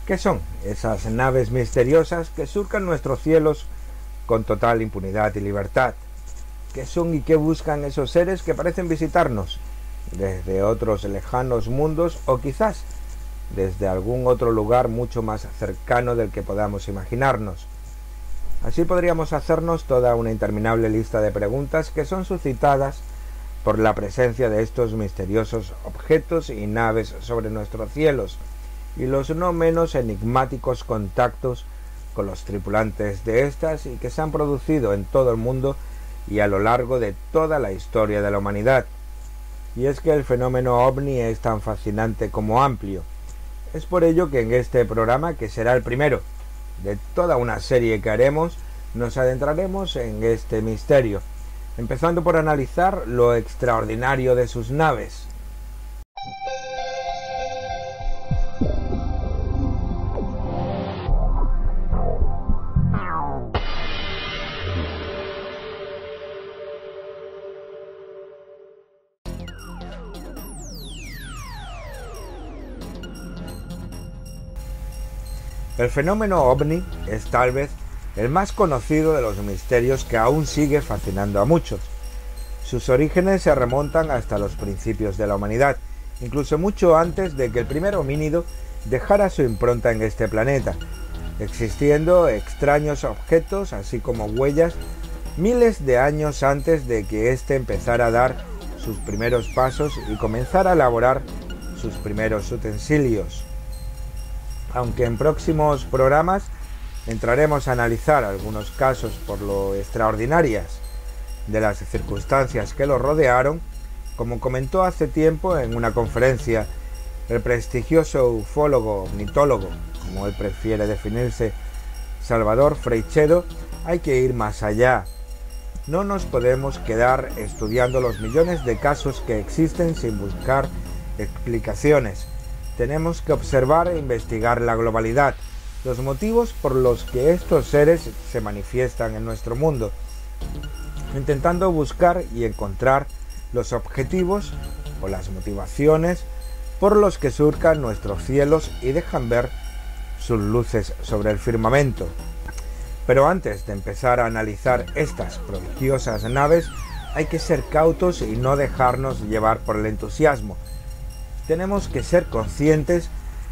¿Qué son esas naves misteriosas que surcan nuestros cielos con total impunidad y libertad? ¿Qué son y qué buscan esos seres que parecen visitarnos desde otros lejanos mundos o quizás desde algún otro lugar mucho más cercano del que podamos imaginarnos? Así podríamos hacernos toda una interminable lista de preguntas que son suscitadas por la presencia de estos misteriosos objetos y naves sobre nuestros cielos y los no menos enigmáticos contactos con los tripulantes de estas y que se han producido en todo el mundo y a lo largo de toda la historia de la humanidad. Y es que el fenómeno ovni es tan fascinante como amplio. Es por ello que en este programa, que será el primero de toda una serie que haremos, nos adentraremos en este misterio, empezando por analizar lo extraordinario de sus naves. El fenómeno ovni es tal vez el más conocido de los misterios que aún sigue fascinando a muchos. Sus orígenes se remontan hasta los principios de la humanidad, incluso mucho antes de que el primer homínido dejara su impronta en este planeta, existiendo extraños objetos así como huellas miles de años antes de que éste empezara a dar sus primeros pasos y comenzara a elaborar sus primeros utensilios. Aunque en próximos programas entraremos a analizar algunos casos por lo extraordinarias de las circunstancias que los rodearon, como comentó hace tiempo en una conferencia el prestigioso ufólogo, ornitólogo, como él prefiere definirse, Salvador Freixedo, hay que ir más allá. No nos podemos quedar estudiando los millones de casos que existen sin buscar explicaciones. Tenemos que observar e investigar la globalidad, los motivos por los que estos seres se manifiestan en nuestro mundo, intentando buscar y encontrar los objetivos o las motivaciones por los que surcan nuestros cielos y dejan ver sus luces sobre el firmamento. Pero antes de empezar a analizar estas prodigiosas naves, hay que ser cautos y no dejarnos llevar por el entusiasmo. Tenemos que ser conscientes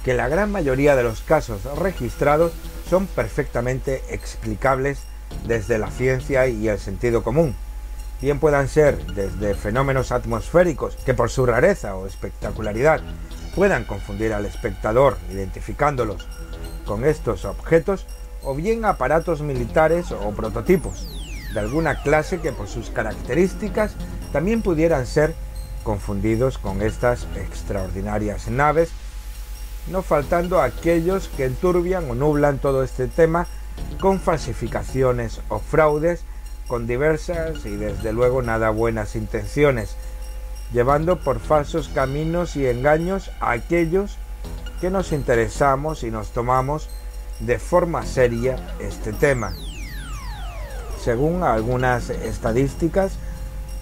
que la gran mayoría de los casos registrados son perfectamente explicables desde la ciencia y el sentido común. Bien puedan ser desde fenómenos atmosféricos que por su rareza o espectacularidad puedan confundir al espectador identificándolos con estos objetos, o bien aparatos militares o prototipos de alguna clase que por sus características también pudieran ser confundidos con estas extraordinarias naves, no faltando aquellos que enturbian o nublan todo este tema con falsificaciones o fraudes, con diversas y desde luego nada buenas intenciones, llevando por falsos caminos y engaños a aquellos que nos interesamos y nos tomamos de forma seria este tema. Según algunas estadísticas,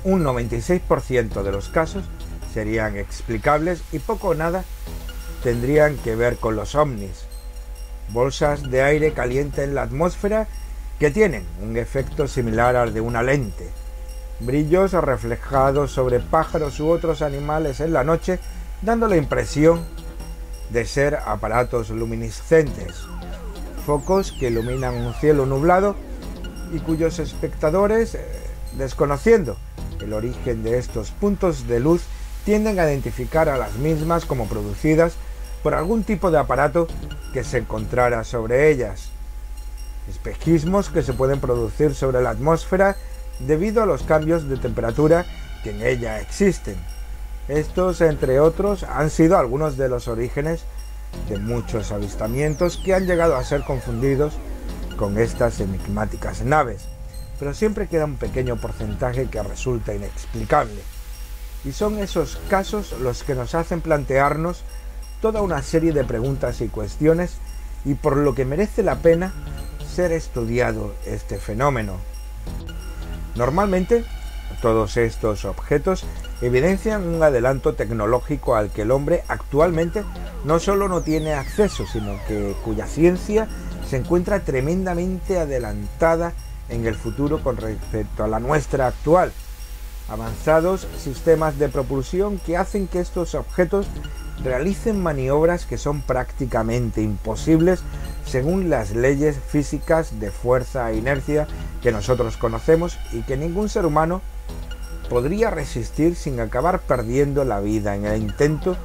un 96% de los casos serían explicables y poco o nada tendrían que ver con los ovnis. Bolsas de aire caliente en la atmósfera que tienen un efecto similar al de una lente. Brillos reflejados sobre pájaros u otros animales en la noche, dando la impresión de ser aparatos luminiscentes. Focos que iluminan un cielo nublado y cuyos espectadores, desconociendo el origen de estos puntos de luz, tienden a identificar a las mismas como producidas por algún tipo de aparato que se encontrara sobre ellas. Espejismos que se pueden producir sobre la atmósfera debido a los cambios de temperatura que en ella existen. Estos, entre otros, han sido algunos de los orígenes de muchos avistamientos que han llegado a ser confundidos con estas enigmáticas naves, pero siempre queda un pequeño porcentaje que resulta inexplicable. Y son esos casos los que nos hacen plantearnos toda una serie de preguntas y cuestiones, y por lo que merece la pena ser estudiado este fenómeno. Normalmente, todos estos objetos evidencian un adelanto tecnológico al que el hombre actualmente no solo no tiene acceso, sino que cuya ciencia se encuentra tremendamente adelantada en el futuro con respecto a la nuestra actual. Avanzados sistemas de propulsión que hacen que estos objetos realicen maniobras que son prácticamente imposibles según las leyes físicas de fuerza e inercia que nosotros conocemos y que ningún ser humano podría resistir sin acabar perdiendo la vida en el intento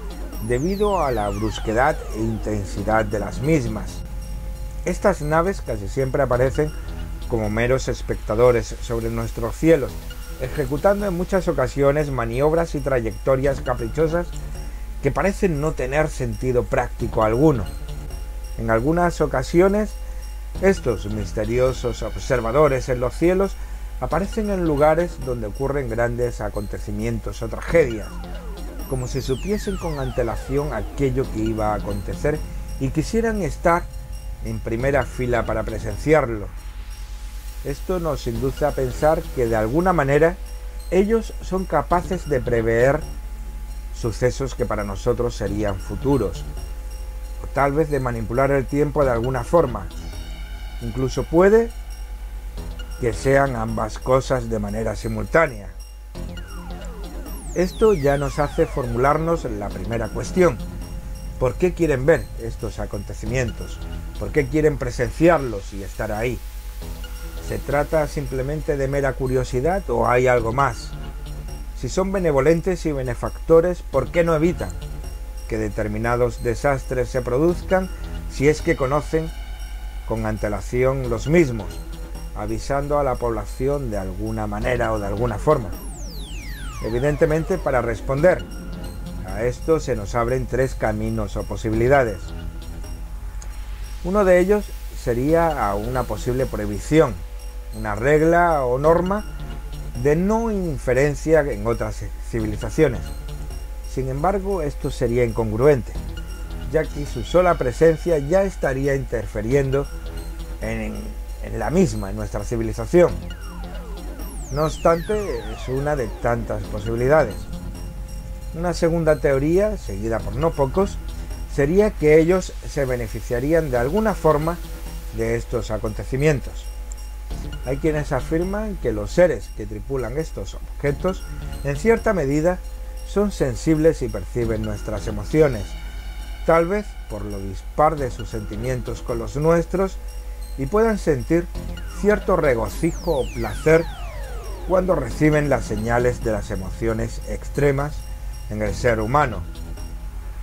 debido a la brusquedad e intensidad de las mismas. Estas naves casi siempre aparecen como meros espectadores sobre nuestros cielos, ejecutando en muchas ocasiones maniobras y trayectorias caprichosas que parecen no tener sentido práctico alguno. En algunas ocasiones, estos misteriosos observadores en los cielos aparecen en lugares donde ocurren grandes acontecimientos o tragedias, como si supiesen con antelación aquello que iba a acontecer y quisieran estar en primera fila para presenciarlo. Esto nos induce a pensar que de alguna manera ellos son capaces de prever sucesos que para nosotros serían futuros, o tal vez de manipular el tiempo de alguna forma. Incluso puede que sean ambas cosas de manera simultánea. Esto ya nos hace formularnos la primera cuestión: ¿por qué quieren ver estos acontecimientos? ¿Por qué quieren presenciarlos y estar ahí? ¿Se trata simplemente de mera curiosidad o hay algo más? Si son benevolentes y benefactores, ¿por qué no evitan que determinados desastres se produzcan si es que conocen con antelación los mismos, avisando a la población de alguna manera o de alguna forma? Evidentemente, para responder a esto se nos abren tres caminos o posibilidades. Uno de ellos sería a una posible prohibición, una regla o norma de no inferencia en otras civilizaciones. Sin embargo, esto sería incongruente, ya que su sola presencia ya estaría interfiriendo en la misma, en nuestra civilización. No obstante, es una de tantas posibilidades. Una segunda teoría, seguida por no pocos, sería que ellos se beneficiarían de alguna forma de estos acontecimientos. Hay quienes afirman que los seres que tripulan estos objetos, en cierta medida, son sensibles y perciben nuestras emociones, tal vez por lo dispar de sus sentimientos con los nuestros, y puedan sentir cierto regocijo o placer cuando reciben las señales de las emociones extremas en el ser humano,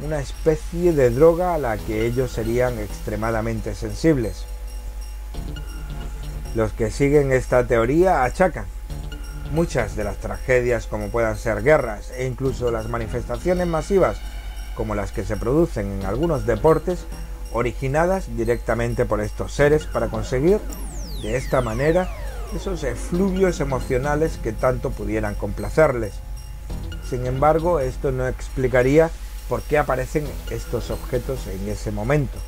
una especie de droga a la que ellos serían extremadamente sensibles. Los que siguen esta teoría achacan muchas de las tragedias, como puedan ser guerras e incluso las manifestaciones masivas como las que se producen en algunos deportes, originadas directamente por estos seres para conseguir de esta manera esos efluvios emocionales que tanto pudieran complacerles. Sin embargo, esto no explicaría por qué aparecen estos objetos en ese momento,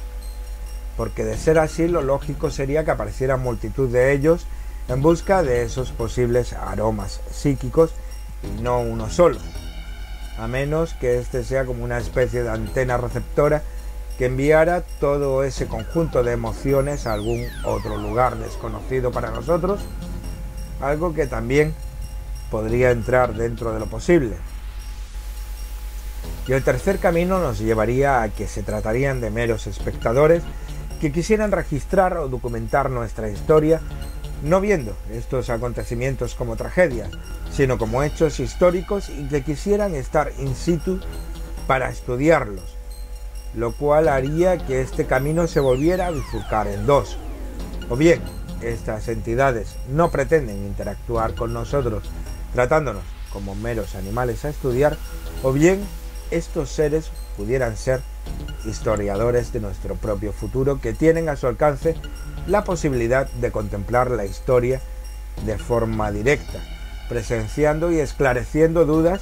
porque de ser así lo lógico sería que aparecieran multitud de ellos en busca de esos posibles aromas psíquicos y no uno solo, a menos que este sea como una especie de antena receptora que enviara todo ese conjunto de emociones a algún otro lugar desconocido para nosotros, algo que también podría entrar dentro de lo posible. Y el tercer camino nos llevaría a que se tratarían de meros espectadores que quisieran registrar o documentar nuestra historia, no viendo estos acontecimientos como tragedias, sino como hechos históricos y que quisieran estar in situ para estudiarlos, lo cual haría que este camino se volviera a bifurcar en dos. O bien, estas entidades no pretenden interactuar con nosotros tratándonos como meros animales a estudiar, o bien estos seres pudieran ser historiadores de nuestro propio futuro que tienen a su alcance la posibilidad de contemplar la historia de forma directa, presenciando y esclareciendo dudas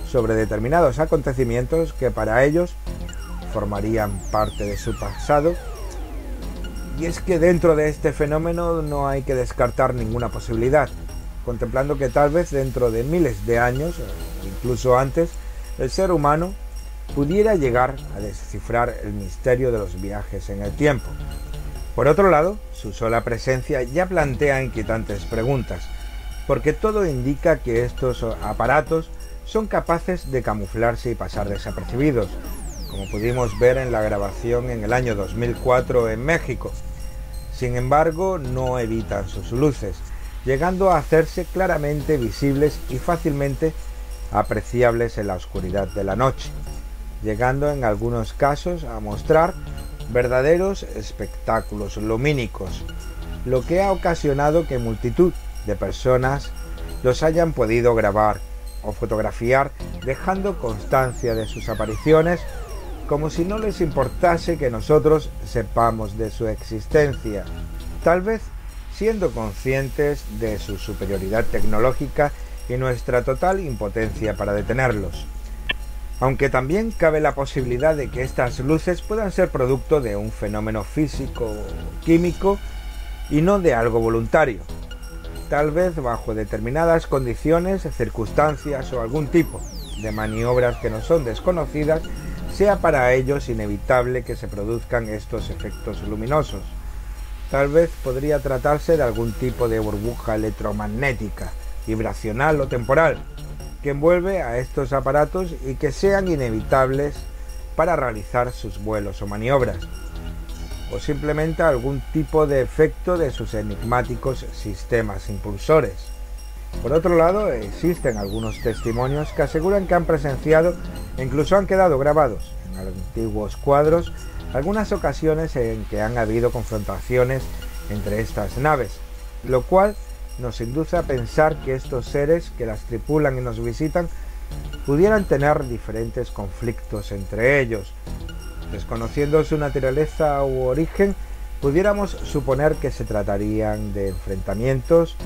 sobre determinados acontecimientos que para ellos formarían parte de su pasado. Y es que dentro de este fenómeno no hay que descartar ninguna posibilidad, contemplando que tal vez dentro de miles de años, o incluso antes, el ser humano pudiera llegar a descifrar el misterio de los viajes en el tiempo. Por otro lado, su sola presencia ya plantea inquietantes preguntas, porque todo indica que estos aparatos son capaces de camuflarse y pasar desapercibidos, como pudimos ver en la grabación en el año 2004 en México. Sin embargo, no evitan sus luces, llegando a hacerse claramente visibles y fácilmente apreciables en la oscuridad de la noche, llegando en algunos casos a mostrar verdaderos espectáculos lumínicos, lo que ha ocasionado que multitud de personas los hayan podido grabar o fotografiar, dejando constancia de sus apariciones como si no les importase que nosotros sepamos de su existencia, tal vez siendo conscientes de su superioridad tecnológica y nuestra total impotencia para detenerlos. Aunque también cabe la posibilidad de que estas luces puedan ser producto de un fenómeno físico o químico y no de algo voluntario, tal vez bajo determinadas condiciones, circunstancias o algún tipo de maniobras que nos son desconocidas, sea para ellos inevitable que se produzcan estos efectos luminosos. Tal vez podría tratarse de algún tipo de burbuja electromagnética, vibracional o temporal, que envuelve a estos aparatos y que sean inevitables para realizar sus vuelos o maniobras, o simplemente algún tipo de efecto de sus enigmáticos sistemas impulsores. Por otro lado, existen algunos testimonios que aseguran que han presenciado e incluso han quedado grabados en antiguos cuadros algunas ocasiones en que han habido confrontaciones entre estas naves, lo cual nos induce a pensar que estos seres que las tripulan y nos visitan pudieran tener diferentes conflictos entre ellos. Desconociendo su naturaleza u origen, pudiéramos suponer que se tratarían de enfrentamientos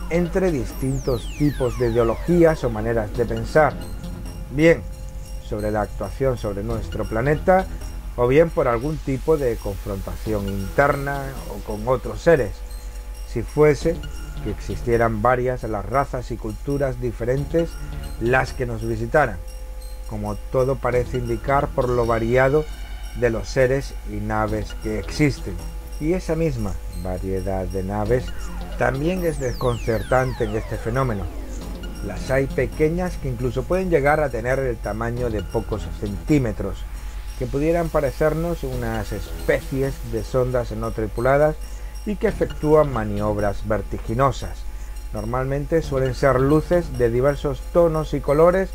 entre distintos tipos de ideologías o maneras de pensar, bien sobre la actuación sobre nuestro planeta o bien por algún tipo de confrontación interna o con otros seres, si fuese que existieran varias las razas y culturas diferentes las que nos visitaran, como todo parece indicar por lo variado de los seres y naves que existen. Y esa misma variedad de naves también es desconcertante en este fenómeno. Las hay pequeñas que incluso pueden llegar a tener el tamaño de pocos centímetros, que pudieran parecernos unas especies de sondas no tripuladas y que efectúan maniobras vertiginosas. Normalmente suelen ser luces de diversos tonos y colores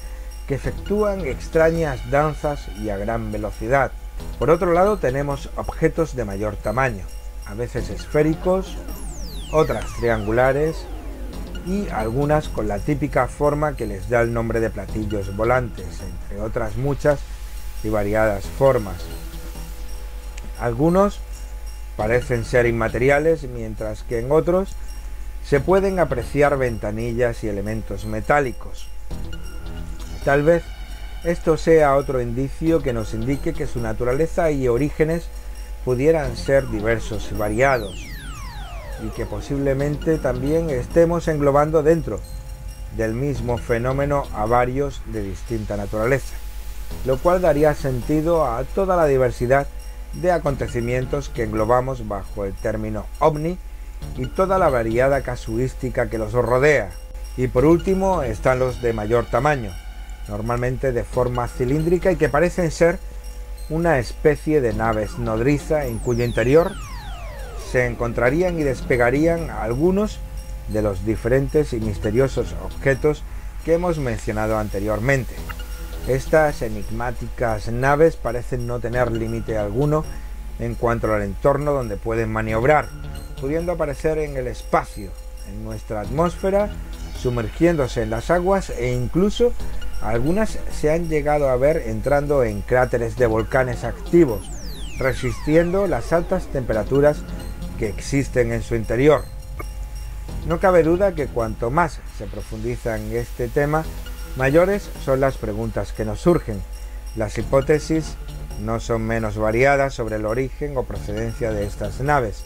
que efectúan extrañas danzas y a gran velocidad. Por otro lado, tenemos objetos de mayor tamaño, a veces esféricos, otras triangulares y algunas con la típica forma que les da el nombre de platillos volantes, entre otras muchas y variadas formas. Algunos parecen ser inmateriales, mientras que en otros se pueden apreciar ventanillas y elementos metálicos. Tal vez esto sea otro indicio que nos indique que su naturaleza y orígenes pudieran ser diversos y variados, y que posiblemente también estemos englobando dentro del mismo fenómeno a varios de distinta naturaleza, lo cual daría sentido a toda la diversidad de acontecimientos que englobamos bajo el término ovni y toda la variada casuística que los rodea. Y por último están los de mayor tamaño, normalmente de forma cilíndrica y que parecen ser una especie de naves nodriza en cuyo interior se encontrarían y despegarían algunos de los diferentes y misteriosos objetos que hemos mencionado anteriormente. Estas enigmáticas naves parecen no tener límite alguno en cuanto al entorno donde pueden maniobrar, pudiendo aparecer en el espacio, en nuestra atmósfera, sumergiéndose en las aguas e incluso algunas se han llegado a ver entrando en cráteres de volcanes activos, resistiendo las altas temperaturas que existen en su interior. No cabe duda que cuanto más se profundiza en este tema, mayores son las preguntas que nos surgen. Las hipótesis no son menos variadas sobre el origen o procedencia de estas naves.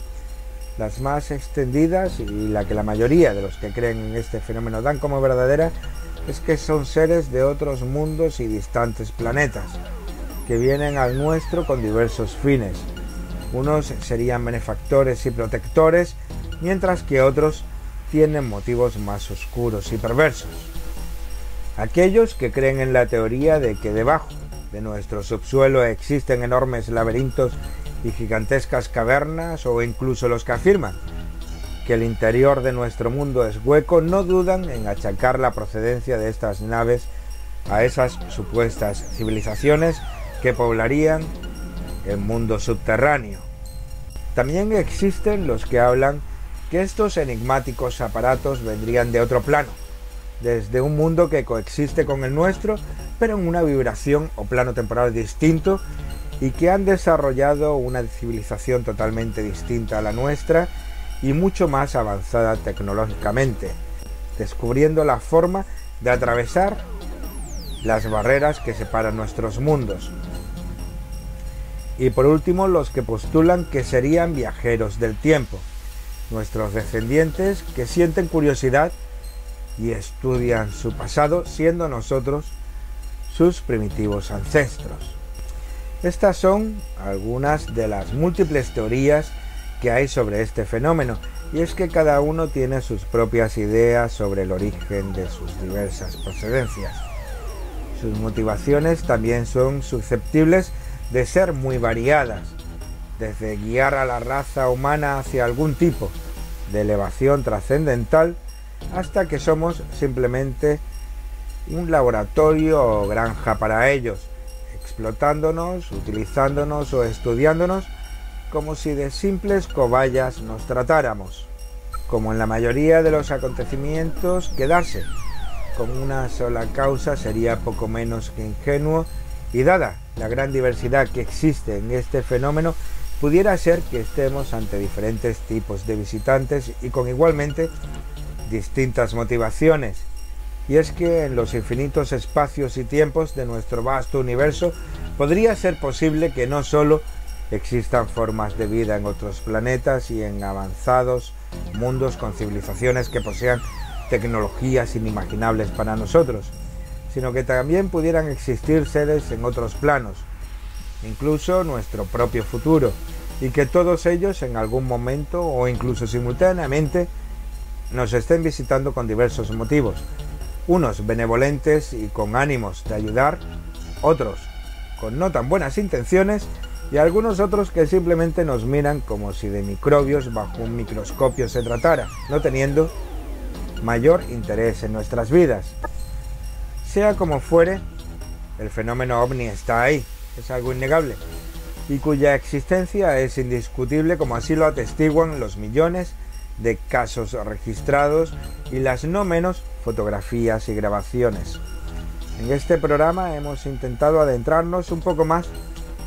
Las más extendidas y la que la mayoría de los que creen en este fenómeno dan como verdadera es que son seres de otros mundos y distantes planetas, que vienen al nuestro con diversos fines. Unos serían benefactores y protectores, mientras que otros tienen motivos más oscuros y perversos. Aquellos que creen en la teoría de que debajo de nuestro subsuelo existen enormes laberintos y gigantescas cavernas, o incluso los que afirman que el interior de nuestro mundo es hueco, no dudan en achacar la procedencia de estas naves a esas supuestas civilizaciones que poblarían el mundo subterráneo. También existen los que hablan que estos enigmáticos aparatos vendrían de otro plano, desde un mundo que coexiste con el nuestro, pero en una vibración o plano temporal distinto, y que han desarrollado una civilización totalmente distinta a la nuestra y mucho más avanzada tecnológicamente, descubriendo la forma de atravesar las barreras que separan nuestros mundos. Y por último, los que postulan que serían viajeros del tiempo, nuestros descendientes que sienten curiosidad y estudian su pasado, siendo nosotros sus primitivos ancestros. Estas son algunas de las múltiples teorías que hay sobre este fenómeno, y es que cada uno tiene sus propias ideas sobre el origen de sus diversas procedencias. Sus motivaciones también son susceptibles de ser muy variadas, desde guiar a la raza humana hacia algún tipo de elevación trascendental, hasta que somos simplemente un laboratorio o granja para ellos, explotándonos, utilizándonos o estudiándonos como si de simples cobayas nos tratáramos. Como en la mayoría de los acontecimientos, quedarse con una sola causa sería poco menos que ingenuo, y dada la gran diversidad que existe en este fenómeno, pudiera ser que estemos ante diferentes tipos de visitantes y con igualmente distintas motivaciones. Y es que en los infinitos espacios y tiempos de nuestro vasto universo podría ser posible que no solo existan formas de vida en otros planetas y en avanzados mundos con civilizaciones que posean tecnologías inimaginables para nosotros, sino que también pudieran existir seres en otros planos, incluso nuestro propio futuro, y que todos ellos en algún momento o incluso simultáneamente nos estén visitando con diversos motivos, unos benevolentes y con ánimos de ayudar, otros con no tan buenas intenciones, y algunos otros que simplemente nos miran como si de microbios bajo un microscopio se tratara, no teniendo mayor interés en nuestras vidas. Sea como fuere, el fenómeno ovni está ahí, es algo innegable, y cuya existencia es indiscutible, como así lo atestiguan los millones de casos registrados y las no menos fotografías y grabaciones. En este programa hemos intentado adentrarnos un poco más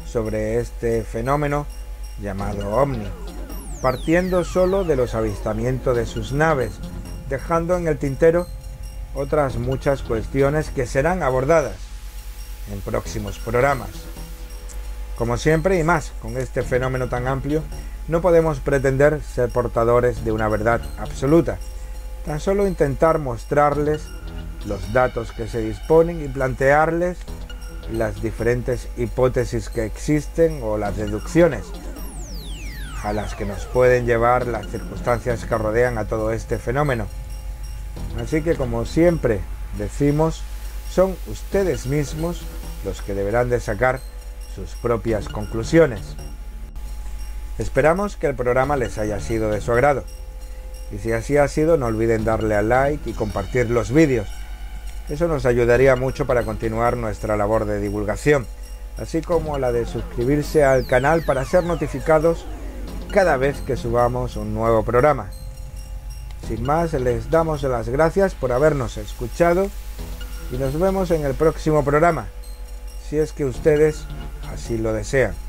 sobre este fenómeno llamado ovni, partiendo solo de los avistamientos de sus naves, dejando en el tintero otras muchas cuestiones que serán abordadas en próximos programas. Como siempre y más con este fenómeno tan amplio, no podemos pretender ser portadores de una verdad absoluta, tan solo intentar mostrarles los datos que se disponen y plantearles las diferentes hipótesis que existen o las deducciones a las que nos pueden llevar las circunstancias que rodean a todo este fenómeno. Así que, como siempre decimos, son ustedes mismos los que deberán de sacar sus propias conclusiones. Esperamos que el programa les haya sido de su agrado, y si así ha sido, no olviden darle al like y compartir los vídeos. Eso nos ayudaría mucho para continuar nuestra labor de divulgación, así como la de suscribirse al canal para ser notificados cada vez que subamos un nuevo programa. Sin más, les damos las gracias por habernos escuchado y nos vemos en el próximo programa, si es que ustedes así lo desean.